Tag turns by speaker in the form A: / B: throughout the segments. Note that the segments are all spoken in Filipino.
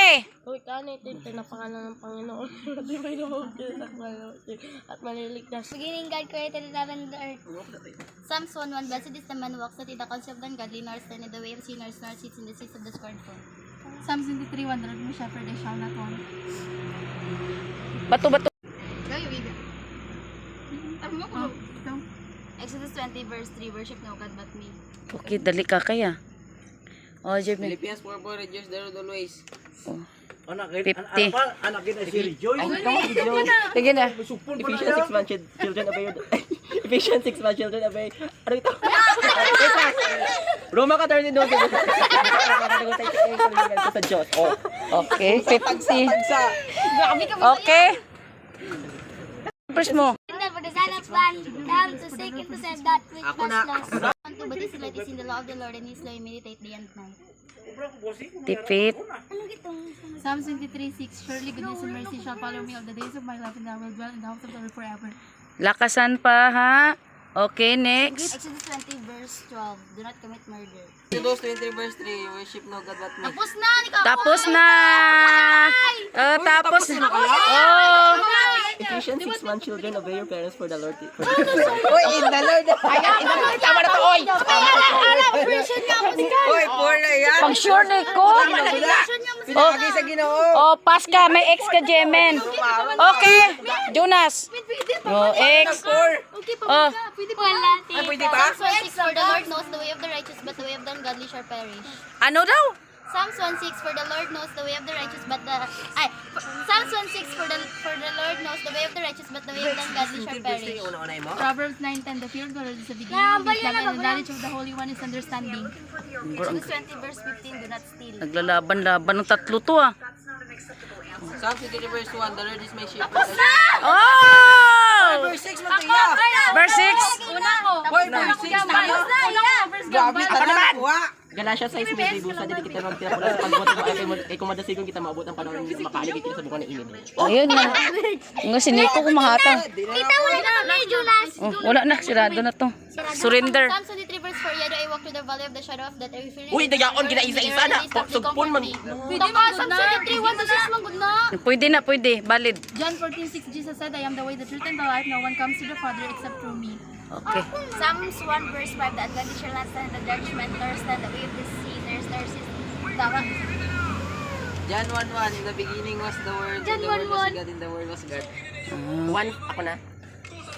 A: Okay.
B: Uy, kanit, napakanan ng Panginoon. Di ba yung at maliligtas.
C: Beginning, God created the heaven and the earth. Psalms 1:1. Blessed is the man who walks not in the counsel of the ungodly, nor stands in the way of sinners, nor sits in the seats of the scornful.
D: Psalms 23:1. The Lord my shepherd, I shall not want.
A: Bato.
C: Go, you read it.
D: Oh, ikaw.
C: Exodus 20 verse 3. Worship no God but me.
A: Okay, dali ka kaya. Oh, Jeremy.
E: Philippians 4:4, rejoice the Lord always.
A: Oh.
F: Anak
A: 50.
F: anak kita si Rejoice.
A: Sige na.
F: Supon pa
E: Ephesians 6 man children obey your Ephesians 6 man children obey. Ano ito? Roma ka 32. Sa Diyos. Oh.
A: Okay, 50.
C: Grabe ka
A: Okay. Press mo.
C: For the Son of Man come to seek and to save that which was lost. But his light is in the law of the Lord, and his law meditate day and night.
A: Tipit.
D: Psalms 23:6. Surely goodness and mercy shall follow me all the days of my life, and I will dwell in the house of the Lord forever.
A: Lakasan pa ha. Okay, next.
C: Exodus 20 verse 12. Do not commit murder.
E: Exodus 20 verse 3, worship no God but me.
C: Tapos na!
A: Tapos na. Tapos na. Oh.
E: Ephesians 6 man children obey your parents for the Lord.
A: Oy, in the Lord. Tama na to, oy.
E: Oy, poor na yan.
A: Pag sure na ko.
E: Pinakagay sa Ginoo.
A: Oh, pass ka. May ex ka, Jemen. Okay. Jonas. No, ex. Oh.
C: Wala.
E: Pwede pa?
C: Psalms 1:6. For the Lord knows the way of the righteous, but the way of the ungodly shall perish.
A: Ano daw?
C: Psalms 1:6. For the Lord knows the way of the righteous, but the Psalms 1:6. For the Lord knows the way of the righteous, but the way of the ungodly shall perish.
E: Una-unay mo.
D: Proverbs 9:10. The fear of the Lord is the beginning of wisdom, and the knowledge of the Holy One is understanding.
C: Exodus 20 verse 15. Do not steal.
A: Naglalaban-laban ng tatlo to ah.
E: Psalm 23 verse 1, the Lord is my shepherd.
A: Oh!
E: Verse 6 man tiya.
A: Verse 6.
D: Una ko.
E: Hoy, verse 6 tayo.
D: First
E: Grabe
D: gambal.
E: ka naman. Galatia 6 may busa dili kita magtira pula sa pagbuhat mo ay kung madasigon kita maabot ang panahon nga makaalig kita sa bukan ni init.
A: Ayun na. Nga si Nico kumahatang.
C: Kita wala na kami, Julas.
A: Oh, wala na. Sirado na to. Surrender.
C: Psalms 23 verse 4. Yet I walk through the valley of the shadow of death. I will fear no
E: Uy, dagaon gina isa-isa na. Sugpon man.
C: Pwede mo Psalms 23 1 to 6 man good na.
A: Pwede na, pwede. Valid.
D: John 14:6. Jesus said, I am the way, the truth, and the life. No one comes to the Father except through me.
A: Okay.
C: Psalms 1 verse 5. The ungodly shall not stand in the judgment, nor stand the way of the sinners, nor sit. Tama.
E: John 1:1, in the beginning was the word, and the word was God, and the word was God. 1 ako na.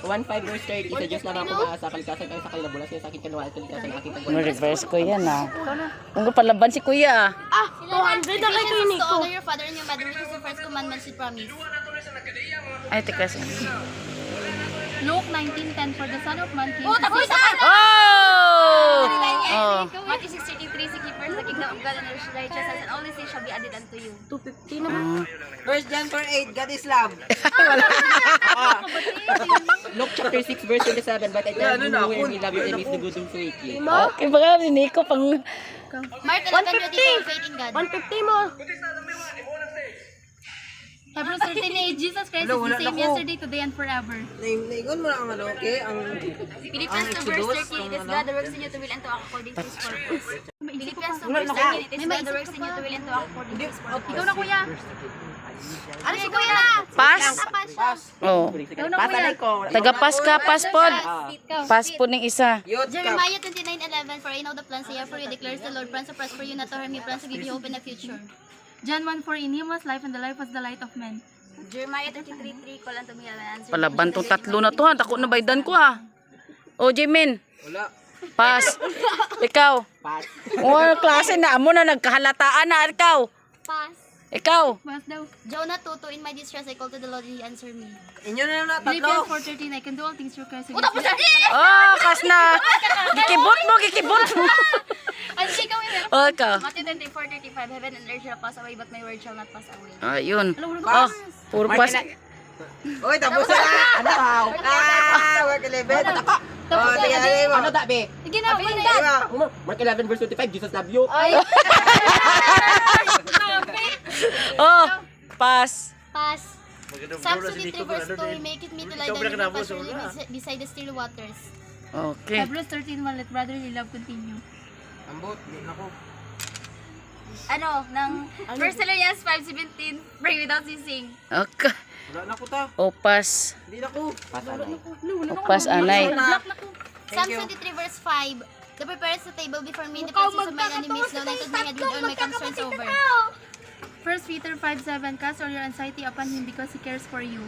E: 1:5 verse 30, sa Diyos lang ako maasa, kalikasan kayo sa kalilabulas niya sa akin kanuha, kalikasan aking pagbuhat.
A: Reverse ko yan ah. Kung palaban si kuya ah.
C: 200 na kayo ni to honor your father and your mother, which is the first commandment with promise.
A: Ay, teka.
D: Luke 19:10. For the Son of Man came
C: Oh,
D: to
C: tapos
D: seek.
C: na!
A: Oh!
C: Matthew 6:33, seek ye first the kingdom of God and his righteousness, and all these things shall be added unto you.
B: 250 naman.
E: 1 John 4:8, God is love. Luke chapter 6 verse 27, but I tell you who will love your enemies, do good and to hate you.
A: Okay, baka si Nico pang...
C: Mark 11:24, faith in God.
B: 150 mo.
D: Hebrews 13:8. Jesus Christ is the same yesterday, today, and forever.
E: Naigon mo na ang ano, okay? Ang
C: Philippians 2 verse 13, it is God that works in you to will and to act according to his purpose. Philippians 2 verse 13, it is God that works in you to will and to act according to his purpose.
D: Ikaw na, kuya.
C: Ano si Kuya na?
A: Pass? Oh.
E: pasalay ko.
A: Taga-pass ka, pass pod. Pass pod ng isa.
E: Youth cup.
C: Jeremiah 29:11, for I know the plans I have for you, declares the Lord, plans to prosper you, not to harm you, plans to give you hope in the future.
D: John 1:4. In him was life, and the life was the light of men.
C: Jeremiah 33:3, call unto me, I will answer you.
A: Palaban tong tatlo na to ha. Tako na baydan ko ha. O, Jimin.
E: Wala.
A: Pass. Ikaw.
E: Pass.
A: O, klase na. Amo na nagkahalataan na. Ikaw.
C: Pass.
A: Ikaw.
D: Mas daw.
C: Jonah 2:2, in my distress I called to the Lord and he answered me.
E: Inyo na na,
D: Philippians
E: tatlo.
D: 4:13. I can do all things through Christ who
C: Tapos
D: gives me.
C: na!
A: Oh, kas na. Gikibot mo, gikibot mo.
C: Ano siya gawin?
A: O, ikaw.
C: Matthew 24:35, heaven and earth shall pass away, but my word shall not pass away.
A: Ayun. Oh, puro pass.
E: Uy, tapos na. Ano tao? Mark 11. Oh, tingnan mo. Ano tabi?
D: Sige na, wala na.
E: Mark 11 verse 25, Jesus love you.
A: Oh, pass.
C: Pass. Psalms 23 verse 2, he maketh me to lie down in the pasture beside the still waters.
A: Okay.
D: Hebrews 13:1. Let brotherly love continue.
E: Ambot, di na ko.
C: ng First Thessalonians 5:17, pray without ceasing.
A: Okay.
F: Wala na ko ta.
A: Opas.
F: Hindi na ko.
A: Opas anay.
C: Psalm 23 verse 5. The prepares the table before me in the presence of my enemies, the united my head with all my concerns over.
D: 1 Peter 5:7, cast all your anxiety upon him because he cares for you.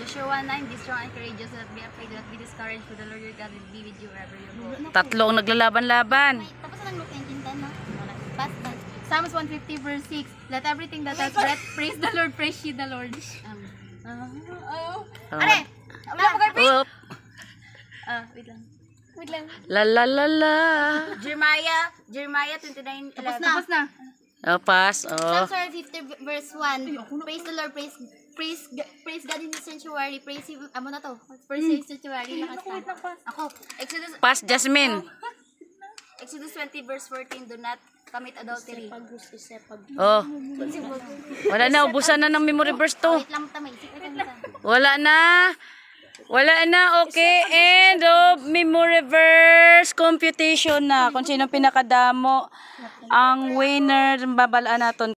C: Joshua 1:9, be strong and courageous, do not be afraid, do not be discouraged, for the Lord your God will be with you wherever you go.
A: Tatlong naglalaban-laban.
C: Tapos na nag-look ng kintan, no? Basta.
D: Psalms 150 verse 6, let everything that has breath praise the Lord, praise ye the Lord.
C: Are! Wala mo girlfriend?
A: Oop.
C: Wait lang.
A: La la la la.
C: Jeremiah 29:11.
D: Tapos na.
A: Opas. Oh.
C: Psalm 50 verse 1. Praise the Lord, praise God in His sanctuary, praise Him, amo na to. Praise His sanctuary, lakas na. Ako,
A: Pas Jasmine.
C: Exodus 20 verse 14, do not commit adultery.
A: Oh. Wala na, ubusan na ng memory verse to.
C: Wait lang, tamay.
A: Wala na. Wala na, okay. End of memory verse computation na. Kung sino pinakadamo ang winner, babalaan natin.